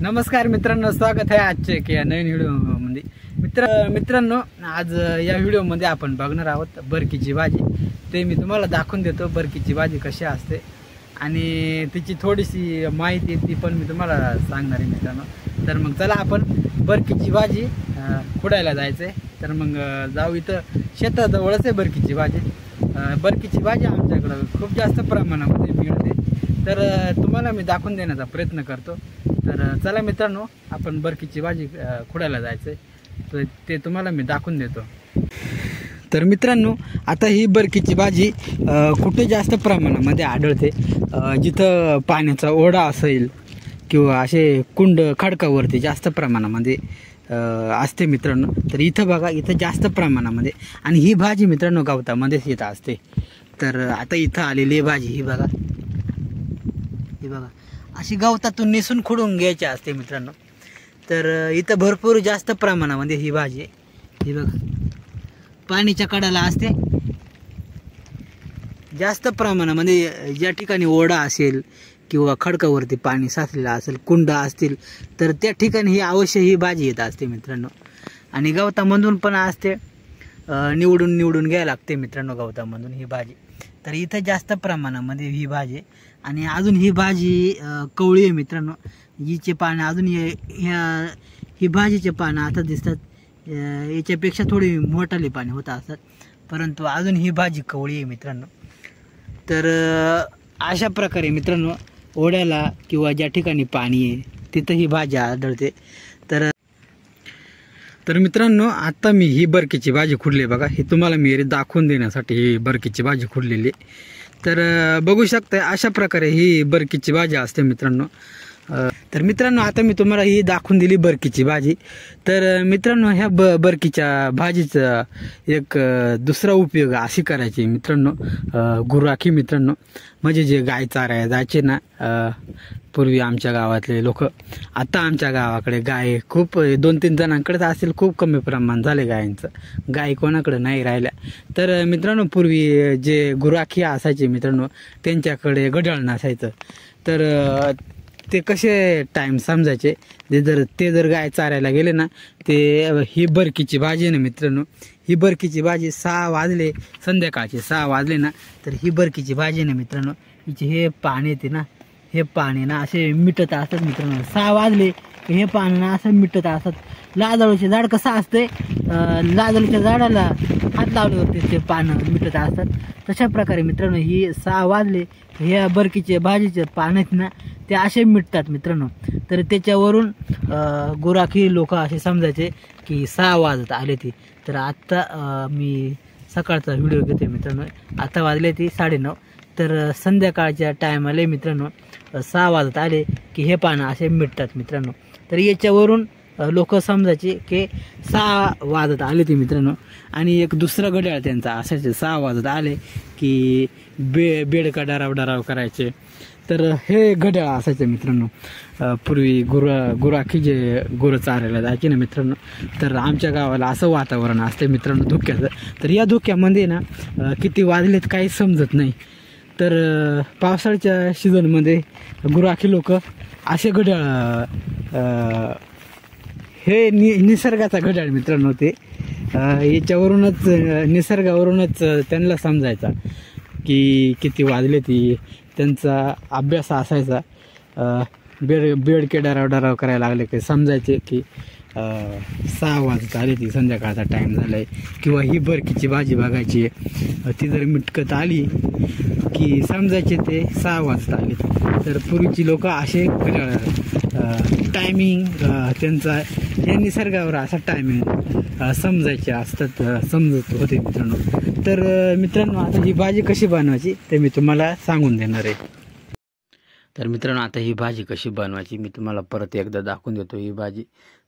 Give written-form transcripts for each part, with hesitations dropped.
नमस्कार मित्रांनो, स्वागत आहे आजच्या एका नवीन व्हिडिओमध्ये। मित्रांनो, आज या व्हिडिओमध्ये आपण बघणार आहोत बरकीची भाजी। ते मी तुम्हाला दाखवून देतो बरकीची भाजी कशी असते आणि तिची थोडीशी माहिती ती पण मी तुम्हाला सांगणार आहे मित्रांनो। तर मग चला आपण बरकीची भाजी खुडायला जायचंय। तर मग जाऊ, इथं शेताजवळच आहे बरकीची भाजी। बरकीची भाजी आमच्याकडं खूप जास्त प्रमाणामध्ये मिळते, तर तुम्हाला मी दाखवून देण्याचा प्रयत्न करतो। तर चला मित्रांनो, आपण बरकीची भाजी खुडायला जायचंय, तर ते तुम्हाला मी दाखवून देतो। तर मित्रांनो, आता ही बरकीची भाजी कुठे जास्त प्रमाणामध्ये आढळते, जिथं पाण्याचा ओढा असेल किंवा असे कुंड खडकावरती जास्त प्रमाणामध्ये असते मित्रांनो। तर इथं बघा, इथं जास्त प्रमाणामध्ये, आणि ही भाजी मित्रांनो गवतामध्येच येत असते। तर आता इथं आलेली भाजी ही बघा, ही बघा, अशी गवतातून नेसून खुडून घ्यायची असते मित्रांनो। तर इथं भरपूर जास्त प्रमाणामध्ये ही भाजी ही बघा पाणीच्या कडाला असते। जास्त प्रमाणामध्ये ज्या ठिकाणी ओढा असेल किंवा खडकावरती पाणी साचलेलं असेल, कुंड असतील, तर त्या ठिकाणी ही अवश्य ही भाजी येत असते मित्रांनो। आणि गवतामधून पण असते, निवडून निवडून घ्यायला लागते मित्रांनो गवतामधून ही भाजी। तर इथं जास्त प्रमाणामध्ये ही भाजी, आणि अजून ही भाजी कवळी आहे मित्रांनो। हिचे पानं अजून ही भाजीचे पानं आता दिसतात, याच्यापेक्षा थोडी मोठाली पाने होत असतात, परंतु अजून ही भाजी कवळी आहे मित्रांनो। तर अशा प्रकारे मित्रांनो, ओढ्याला किंवा ज्या ठिकाणी पाणी आहे तिथं ही भाजी आढळते। तर मित्रांनो, आता मी ही बरकीची भाजी खुडली बघा, हे तुम्हाला मी दाखवून देण्यासाठी ही बरकीची भाजी खुडलेली। तर बघू शकता, अशा प्रकारे ही बरकीची भाजी असते मित्रांनो। तर मित्रांनो, आता मी तुम्हाला ही दाखवून दिली बरकीची भाजी। तर मित्रांनो, ह्या बरकीच्या भाजीचा एक दुसरा उपयोग अशी करायची मित्रांनो, गुराखी मित्रांनो, म्हणजे जे गाय चारायला जायचे ना पूर्वी आमच्या गावातले लोक, आता आमच्या गावाकडे गाय खूप 2-3 जणांकडेच असेल, खूप कमी प्रमाण झाले गायींचं, गाय कोणाकडे नाही राहिल्या। तर मित्रांनो, पूर्वी जे गुराखी असायचे मित्रांनो, त्यांच्याकडे घड्याळ नसायचं। तर ते कसे टाईम समजायचे, ते जर गाय चारायला गेले ना, ते ही बरकीची भाजी ना मित्रांनो, ही बरकीची भाजी 6 वाजले, संध्याकाळचे 6 वाजले ना, तर ही बरकीची भाजी ना मित्रांनो, हिचे हे पाणी येते ना, हे पाणी ना असे मिटत असतात मित्रांनो। 6 वाजले की हे पाणी ना असं मिटत असतात। लाजळूचे झाड कसं असते, लाजळूच्या झाडाला हात लावल्यावरती ते पानं मिटत असतात, तशा प्रकारे मित्रांनो ही 6 वाजले ह्या बरकीचे भाजीचे पानं आहेत ना, ते असे मिटतात मित्रांनो। तर त्याच्यावरून गुराखी लोक असे समजायचे की 6 वाजत आले ती। तर आत्ता मी सकाळचा व्हिडिओ घेते मित्रांनो, आता वाजले ती 9:30। तर संध्याकाळच्या टायमाला मित्रांनो 6 वाजत आले की हे पानं असे मिटतात मित्रांनो। तर याच्यावरून लोक समजायचे की 6 वाजत आले ते मित्रांनो। आणि एक दुसरा घड्याळ त्यांचा असायचे, 6 वाजत आले की बेडका डराव करायचे। तर हे घड्याळ असायचं मित्रांनो पूर्वी गुराखी जे गुरं चारायला जायचे ना मित्रांनो। तर आमच्या गावाला असं वातावरण असते मित्रांनो धुक्याचं। तर या धुक्यामध्ये ना किती वाजलेत काही समजत नाही। तर पावसाळ्याच्या सीझनमध्ये गुराखी लोक असे घड्याळ, हे निसर्गाचा घड्याळ मित्रांनो, ते याच्यावरूनच निसर्गावरूनच त्यांना समजायचा की किती वाजले ती, त्यांचा अभ्यास असायचा। बेडके डराव करायला लागले की समजायचे की 6 वाजत आले ती, संध्याकाळचा टाईम झाला आहे। किंवा ही बरकीची भाजी बघायची, ती जर मिटकत आली की समजायचे ते 6 वाजता आले। तर पूर्वीची लोक असे टायमिंग त्यांचा या निसर्गावर असा टायमिंग समजायचे असतात, समजत होते मित्रांनो। तर मित्रांनो, आता ही भाजी कशी बनवायची ते मी तुम्हाला सांगून देणार आहे। तर मित्रांनो, आता ही भाजी कशी बनवायची मी तुम्हाला परत एकदा दाखवून देतो ही भाजी।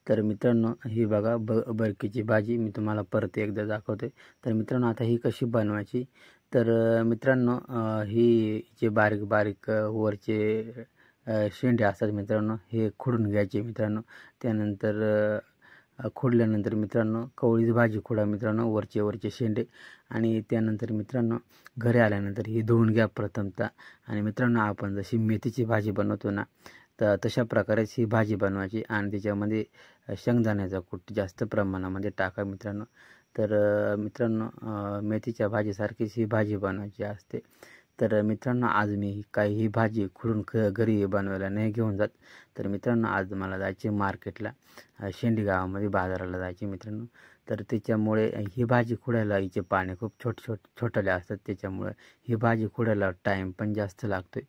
तर मित्रांनो, ही बघा बरकीची भाजी मी तुम्हाला परत एकदा दाखवते। तर मित्रांनो, आता ही कशी बनवायची, तर मित्रांनो, ही जे बारीक बारीक वरचे शेंडे असतात मित्रांनो, हे खुडून घ्यायचे मित्रांनो। त्यानंतर खोडल्यानंतर मित्रांनो कवळीची भाजी खोडा मित्रांनो, वरचे शेंडे, आणि त्यानंतर मित्रांनो घरी आल्यानंतर ही धुवून घ्या प्रथमतः। आणि मित्रांनो, आपण जशी मेथीची भाजी बनवतो ना, तर तशा प्रकारेच ही भाजी बनवायची आणि त्याच्यामध्ये शेंगदाण्याचा कूट जास्त प्रमाणामध्ये टाका मित्रांनो. तर मित्रांनो मेथीच्या भाजीसारखीच ही भाजी बनवायची असते. तर मित्रांनो आज मी ही भाजी खुडून घरी बनवायला नाही घेऊन जात. तर मित्रांनो आज मला जायचे मार्केटला, शेंडी गावामध्ये बाजाराला जायचे मित्रांनो. तर त्याच्यामुळे ही भाजी खुडायला हिचे पाने खूप छोटले असतात, त्याच्यामुळे ही भाजी खुडायला टाईम पण जास्त लागतोय.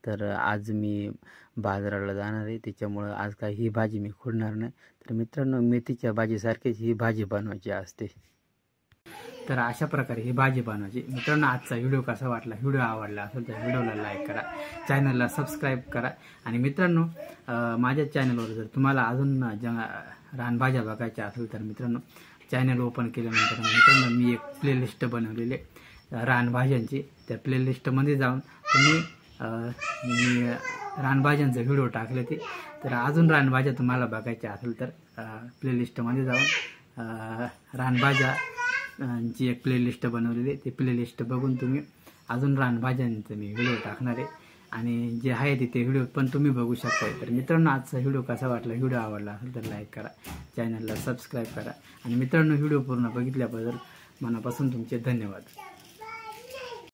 तर आज मी बाजाराला जाणार आहे, त्याच्यामुळं आज काही ही भाजी मी खुडणार नाही. तर मित्रांनो मेथीच्या भाजीसारखीच ही भाजी बनवायची असते. तर अशा प्रकारे ही भाजी बनवायची. मित्रांनो आजचा व्हिडिओ कसा वाटला, व्हिडिओ आवडला असेल तर व्हिडिओला लाईक करा, चॅनलला सबस्क्राईब करा. आणि मित्रांनो माझ्या चॅनलवर जर तुम्हाला अजून रानभाज्या बघायच्या असेल तर मित्रांनो चॅनल ओपन केल्यानंतर मित्रांनो मी एक प्लेलिस्ट बनवलेली आहे रानभाज्यांची. त्या प्लेलिस्टमध्ये जाऊन तुम्ही मी रानभाज्यांचे व्हिडिओ टाकले ते. तर अजून रानभाज्या तुम्हाला बघायच्या असेल तर प्लेलिस्टमध्ये जाऊन रानभाज्या जी एक प्लेलिस्ट बनवलेली आहे, ती प्लेलिस्ट बघून तुम्ही अजून रानभाज्यांचं मी व्हिडिओ टाकणार आहे आणि जे आहे ते व्हिडिओ पण तुम्ही बघू शकता. तर मित्रांनो आजचा व्हिडिओ कसा वाटला, व्हिडिओ आवडला असेल तर लाईक करा, चॅनलला सबस्क्राईब करा. आणि मित्रांनो व्हिडिओ पूर्ण बघितल्याबद्दल मनापासून तुमचे धन्यवाद.